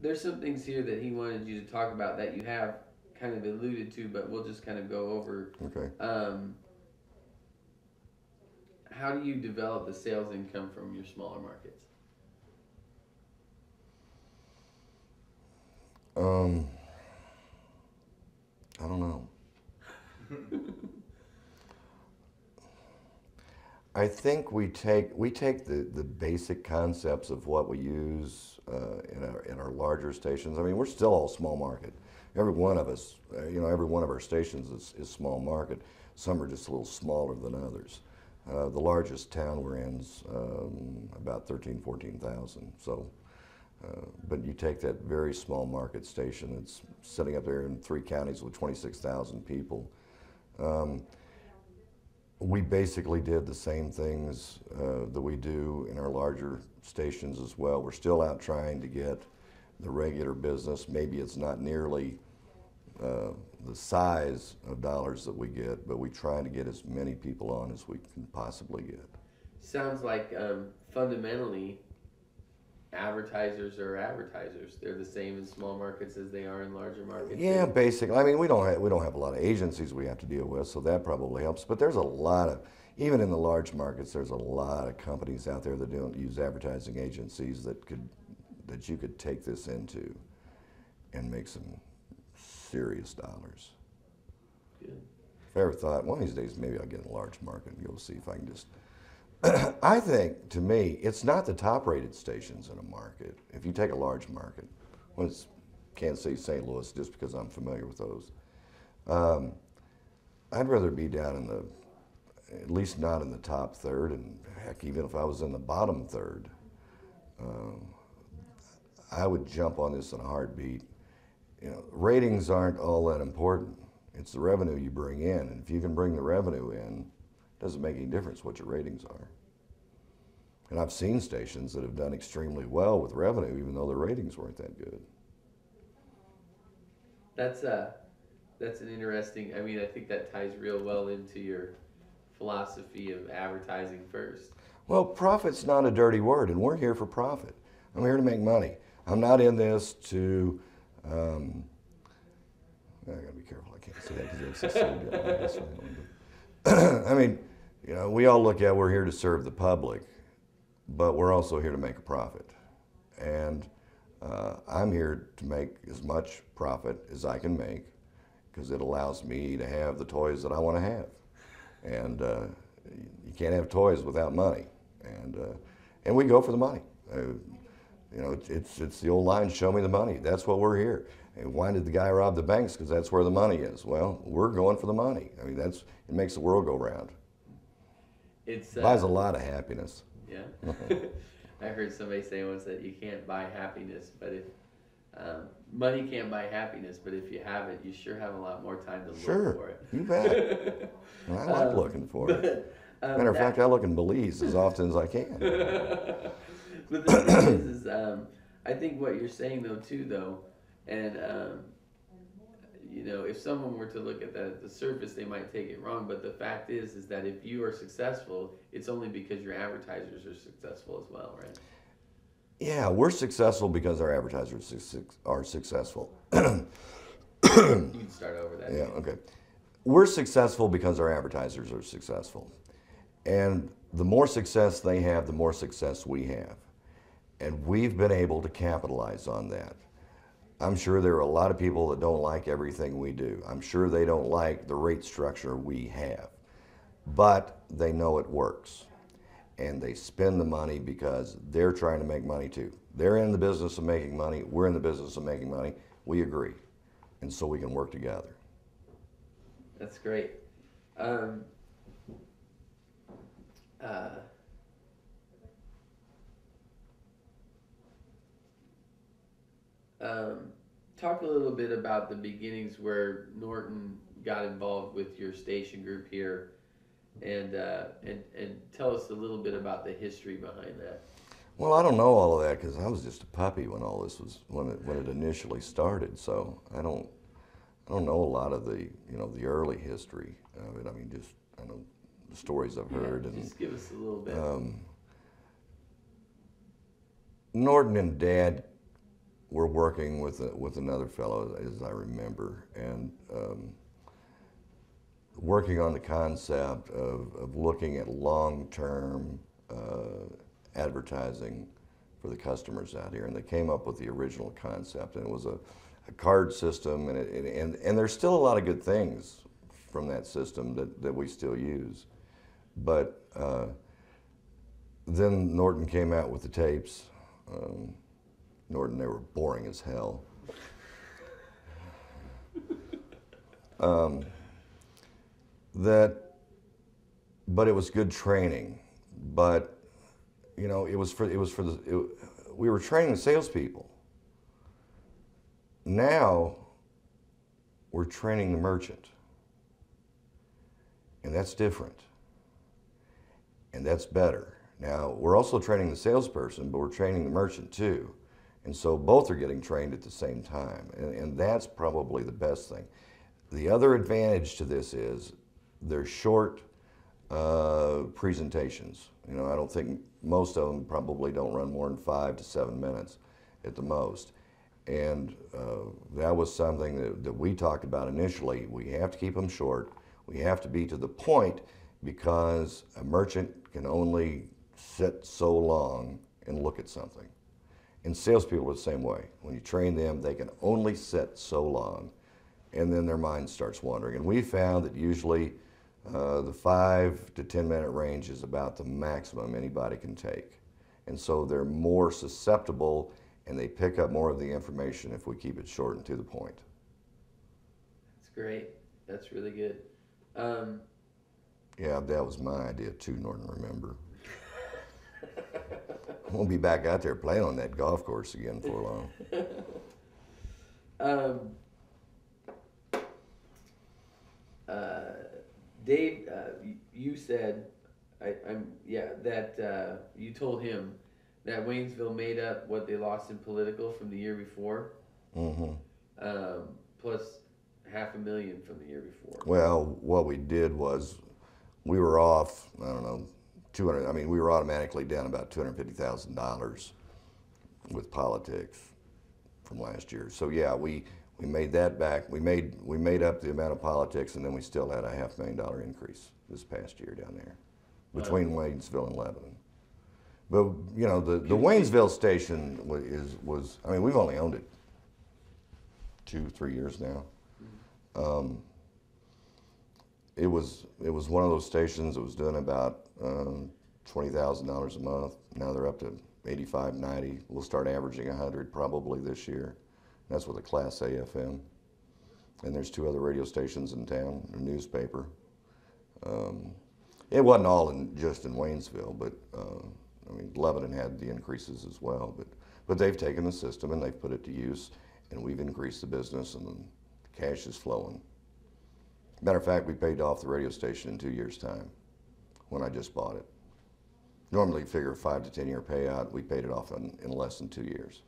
there's some things here that he wanted you to talk about that you have kind of alluded to, but we'll just kind of go over. Okay. Um, how do you develop the sales income from your smaller markets? Um, I don't know. I think we take the basic concepts of what we use in our larger stations. I mean, we're still all small market. Every one of us, every one of our stations is small market. Some are just a little smaller than others. The largest town we're in is about 14,000. So, but you take that very small market station that's sitting up there in 3 counties with 26,000 people. Um, we basically did the same things that we do in our larger stations as well. We're still out trying to get the regular business. Maybe it's not nearly uh, the size of dollars that we get, but we try to get as many people on as we can possibly get. Sounds like fundamentally advertisers are advertisers. They're the same in small markets as they are in larger markets. Yeah, basically. I mean, we don't have a lot of agencies we have to deal with, so that probably helps. But there's a lot of, even in the large markets, there's a lot of companies out there that don't use advertising agencies that you could take this into and make some serious dollars. Good. If I ever thought one of these days maybe I'll get in a large market and go see if I can just. I think to me it's not the top-rated stations in a market. If you take a large market, well, it's Kansas City, St. Louis, just because I'm familiar with those. Um, I'd rather be down in the, at least not in the top third, and heck, even if I was in the bottom third, um, I would jump on this in a heartbeat. Ratings aren't all that important. It's the revenue you bring in, and if you can bring the revenue in, it doesn't make any difference what your ratings are. And I've seen stations that have done extremely well with revenue, even though their ratings weren't that good. That's that's an interesting. I mean, I think that ties real well into your philosophy of advertising first. Well, profit's not a dirty word, and we're here for profit. I'm here to make money. I'm not in this to. I gotta be careful. I can't say that because it's so good. I mean, we all look at we're here to serve the public, but we're also here to make a profit. And I'm here to make as much profit as I can make because it allows me to have the toys that I want to have. And you can't have toys without money. And we go for the money. It's the old line, show me the money. That's what we're here. And why did the guy rob the banks? Because that's where the money is. Well, we're going for the money. I mean, it makes the world go round. It's Buys a lot of happiness. yeah. I heard somebody say once that you can't buy happiness, but if money can't buy happiness, but if you have it, you sure have a lot more time to look Sure, for it. you bet. And I like looking for it. Matter of fact, I look in Belize as often as I can. But the thing is I think what you're saying though too though, and if someone were to look at that at the surface, they might take it wrong. But the fact is that if you are successful, it's only because your advertisers are successful as well, right? Yeah, we're successful because our advertisers are successful. You can start over that. Yeah, okay. We're successful because our advertisers are successful. And the more success they have, the more success we have. And we've been able to capitalize on that. I'm sure there are a lot of people that don't like everything we do. I'm sure they don't like the rate structure we have. But they know it works. And they spend the money because they're trying to make money too. They're in the business of making money. We're in the business of making money. We agree. And so we can work together. That's great. Um, uh, talk a little bit about the beginnings where Norton got involved with your station group here, and tell us a little bit about the history behind that. Well, I don't know all of that because I was just a puppy when all this was when it initially started. So I don't know a lot of the early history of it. I mean, just I know the stories I've heard. Yeah, just give us a little bit. Norton and Dad we're working with another fellow, as I remember, and working on the concept of looking at long-term advertising for the customers out here. And they came up with the original concept, and it was a card system, and there's still a lot of good things from that system that we still use. But then Norton came out with the tapes. Norton, they were boring as hell. But it was good training. But you know, we were training the salespeople. Now we're training the merchant, and that's different, and that's better. Now we're also training the salesperson, but we're training the merchant too, and so both are getting trained at the same time, and that's probably the best thing. The other advantage to this is they're short presentations. You know, I don't think most of them probably don't run more than 5 to 7 minutes at the most. And that was something that we talked about initially. We have to keep them short. We have to be to the point, because a merchant can only sit so long and look at something. And salespeople are the same way. When you train them, they can only sit so long, and then their mind starts wandering. And we found that usually the 5 to 10 minute range is about the maximum anybody can take. And so they're more susceptible, and they pick up more of the information if we keep it short and to the point. That's great. That's really good. Yeah, that was my idea too, Norton, remember. We'll be back out there playing on that golf course again for long. Dave, you said, that you told him that Waynesville made up what they lost in political from the year before, plus $500,000 from the year before. Well, what we did was we were off, I don't know, we were automatically down about $250,000 with politics from last year. So yeah, we made that back. We made up the amount of politics, and then we still had a $500,000 increase this past year down there between Waynesville and Lebanon. But you know, the Waynesville station was I mean, we've only owned it 2-3 years now. It was one of those stations that was doing about $20,000 a month. Now they're up to 85, 90. We'll start averaging 100 probably this year. That's with a Class A FM. And there's 2 other radio stations in town, a newspaper. It wasn't all just in Waynesville, but I mean, Lebanon had the increases as well. But they've taken the system and they've put it to use, and we've increased the business, and the cash is flowing. Matter of fact, we paid off the radio station in 2 years' time when I just bought it. Normally, you figure a 5 to 10 year payout. We paid it off in less than 2 years.